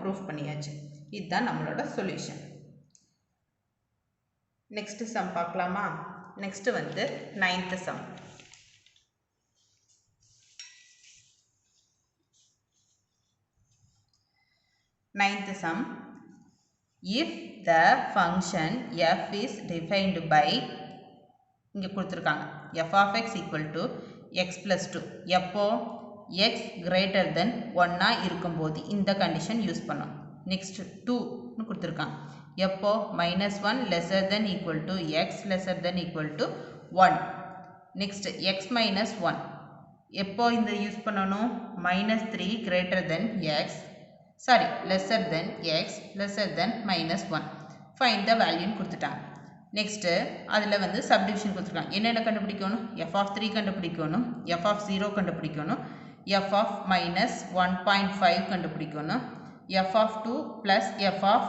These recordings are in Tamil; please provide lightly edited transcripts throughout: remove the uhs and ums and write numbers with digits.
ப்ரூஃப் பண்ணியாச்சு. இதுதான் நம்மளோட சொல்யூஷன். நெக்ஸ்ட் சம் பார்க்கலாமா? நெக்ஸ்ட் வந்து 9th sum. 9th sum. If the function f is defined by இங்க கொடுத்திருக்காங்க f of x equal to x plus 2 எப்போ x greater than 1 இருக்கும்போது இந்த கண்டிஷன் யூஸ் பண்ணோம். நெக்ஸ்ட் 2 கொடுத்திருக்காங்க எப்போ -1 lesser than equal to x lesser than equal to 1. Next x minus 1 எப்போ இந்த யூஸ் பண்ணணும் -3 greater than x lesser than x lesser than -1. Find the value கொடுத்துட்டாங்க. நெக்ஸ்ட் அதில் வந்து சப்டிவிஷன் கொடுத்துருக்காங்க. என்னென்ன கண்டுபிடிக்கணும்? f of 3 கண்டுபிடிக்கணும், f of 0 கண்டுபிடிக்கணும், f of -1.5 கண்டுபிடிக்கணும், f of 2 plus f of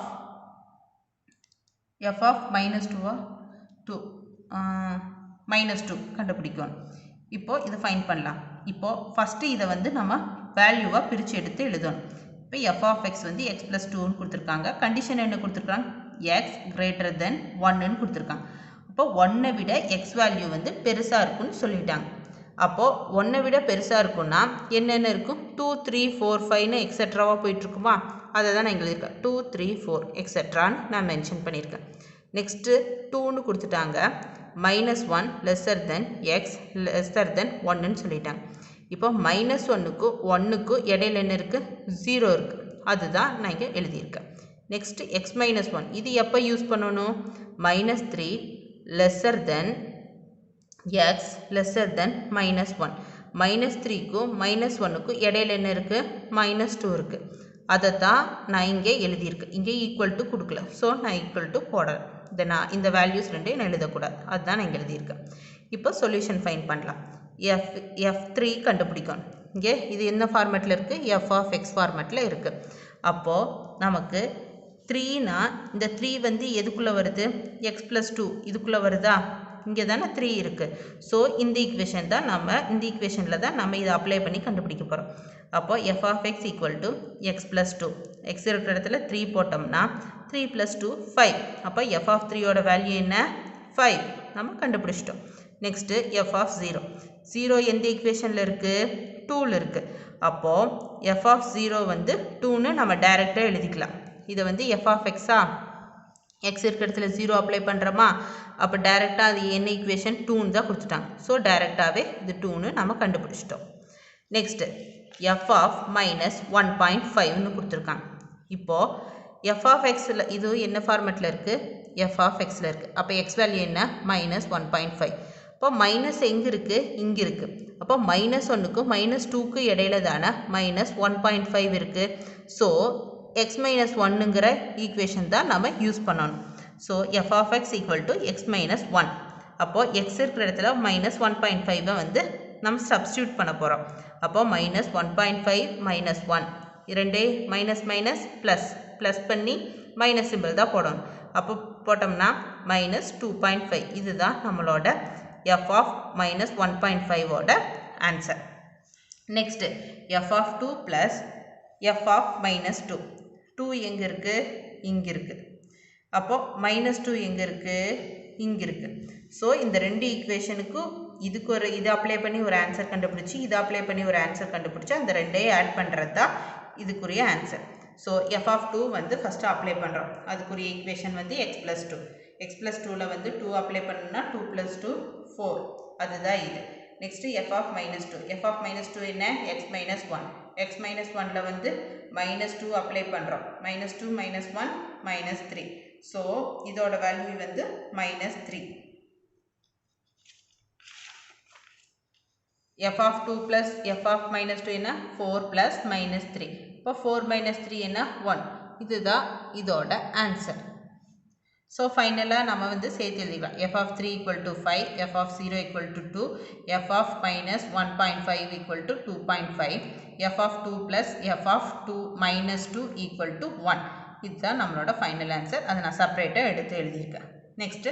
-2 கண்டுபிடிக்கணும். இப்போ இதை ஃபைண்ட் பண்ணலாம். இப்போ ஃபஸ்ட்டு இதை வந்து நம்ம வேல்யூவாக பிரித்து எடுத்து எழுதணும். இப்போ f of x வந்து x plus 2 கொடுத்துருக்காங்க. கண்டிஷன் என்ன கொடுத்துருக்காங்க? x greater than 1 கொடுத்துருக்காங்க. அப்போ 1 விட x வேல்யூ வந்து பெருசாக இருக்குன்னு சொல்லிட்டாங்க. அப்போது 1 விட பெருசாக இருக்குன்னா என்னென்ன இருக்கும்? 2 3 4 5 எக்ஸெட்ராவாக போயிட்டுருக்குமா? அதை தான் நான் எழுதியிருக்கேன். 2 3 4 எக்ஸெட்ரான்னு நான் மென்ஷன் பண்ணியிருக்கேன். நெக்ஸ்ட்டு 2ன்னு கொடுத்துட்டாங்க. -1 lesser than x lesser than 1ன்னு சொல்லிட்டாங்க. இப்போ -1க்கு 1க்கு இடையில என்ன இருக்குது? 0 இருக்குது. அதுதான் நான் இங்கே எழுதியிருக்கேன். நெக்ஸ்ட் x -1 இது எப்போ யூஸ் பண்ணணும்? -3 lesser than x lesser than -1. -3க்கும் -1க்கும் இடையில என்ன இருக்குது? -2 இருக்குது. அதை தான் நான் இங்கே எழுதியிருக்கேன். இங்கே ஈக்குவல் டு கொடுக்கல. ஸோ நான் ஈக்குவல் டு போடலை. இந்த வேல்யூஸ் ரெண்டையும் நான் எழுதக்கூடாது. அதுதான் நான் இங்கே எழுதியிருக்கேன். இப்போ சொல்யூஷன் ஃபைண்ட் பண்ணலாம். f3 கண்டுபிடிக்கணும். இங்கே இது என்ன ஃபார்மேட்டில் இருக்குது? f of x ஃபார்மேட்டில் இருக்குது. அப்போது நமக்கு 3னா இந்த 3 வந்து எதுக்குள்ளே வருது? x plus 2 இதுக்குள்ளே வருதா? இங்கே தானே 3 இருக்குது. ஸோ இந்த ஈக்குவேஷன் தான் இந்த ஈக்குவேஷனில் தான் நம்ம இதை அப்ளை பண்ணி கண்டுபிடிக்க போகிறோம். அப்போது f of x equal to x plus 2 x இருக்கிற இடத்துல 3 போட்டோம்னா 3 plus 2 5. அப்போ f of 3யோட வேல்யூ என்ன? 5 நம்ம கண்டுபிடிச்சிட்டோம். நெக்ஸ்ட்டு f of 0 எந்த ஈக்குவேஷனில் இருக்குது? 2ல் இருக்குது. அப்போது f of 0 வந்து 2ன்னு நம்ம டைரெக்டாக எழுதிக்கலாம். இதை வந்து f of x x இருக்கிற இடத்துல 0 அப்ளை பண்ணுறோமா? அப்போ டைரெக்டாக அது என்ன ஈக்குவேஷன்? 2ன்னு தான் கொடுத்துட்டாங்க. ஸோ டைரெக்டாகவே இது 2ன்னு நம்ம கண்டுபிடிச்சிட்டோம். நெக்ஸ்ட்டு f of -1.5ன்னு கொடுத்துருக்காங்க. இப்போது f of xல இது என்ன ஃபார்மேட்டில் இருக்குது? f of xல இருக்குது. அப்போ x வேல்யூ என்ன? -1.5. இப்போ மைனஸ் எங்கே இருக்குது? இங்கே இருக்குது. அப்போ -1க்கும் -2க்கு இடையில தானே -1.5 இருக்குது. ஸோ x -1ங்கிற ஈக்குவேஷன் தான் நம்ம யூஸ் பண்ணணும். So f of x equal to x -1. அப்போது x இருக்கிற இடத்துல -1.5 வந்து நம்ம சப்ஸ்டியூட் பண்ண போகிறோம். அப்போது -1.5 -1 இரண்டே மைனஸ் ப்ளஸ் பண்ணி மைனஸ் சிம்பிள் தான் போடணும். அப்போ போட்டோம்னா -2.5. இதுதான் நம்மளோட f of -1.5ஓட answer. Next f of 2 plus f of -2. 2 எங்கே இருக்குது? இங்கே இருக்குது. அப்போது -2 எங்கே இருக்குது? இங்கே இருக்குது. ஸோ இந்த ரெண்டு ஈக்குவேஷனுக்கும் இதுக்கு இதை அப்ளை பண்ணி ஒரு ஆன்சர் கண்டுபிடிச்சி இதை அப்ளை பண்ணி ஒரு ஆன்சர் கண்டுபிடிச்சி அந்த ரெண்டையும் ஆட் பண்ணுறது தான் இதுக்குரிய ஆன்சர். ஸோ f of 2 வந்து ஃபஸ்ட்டு அப்ளை பண்ணுறோம். அதுக்குரிய ஈக்குவேஷன் வந்து x plus 2. x plus 2ல் வந்து 2 அப்ளை பண்ணணும்னா 2 plus 2 4. அதுதான் இது. Next f of -2. f of -2 என்ன? x -1. x -1ல் வந்து -2 அப்ளை பண்ணுறோம். -2 -1 -3. ஸோ இதோட வேல்யூ வந்து -3. f of 2 plus f of -2 என்ன? 4 plus -3. இப்போ 4 -3 என்ன? 1. இதுதான் இதோட ஆன்சர். ஸோ ஃபைனலாக நம்ம வந்து சேர்த்து எழுதிக்கலாம். f of 3 equal to 5, f of 0 equal to 2, f of -1.5 equal to 2.5, f of 2 plus f of 2 -2 equal to 1. இதுதான் நம்மளோட ஃபைனல் ஆன்சர். அதை நான் செப்பரேட்டாக எடுத்து எழுதியிருக்கேன். நெக்ஸ்ட்டு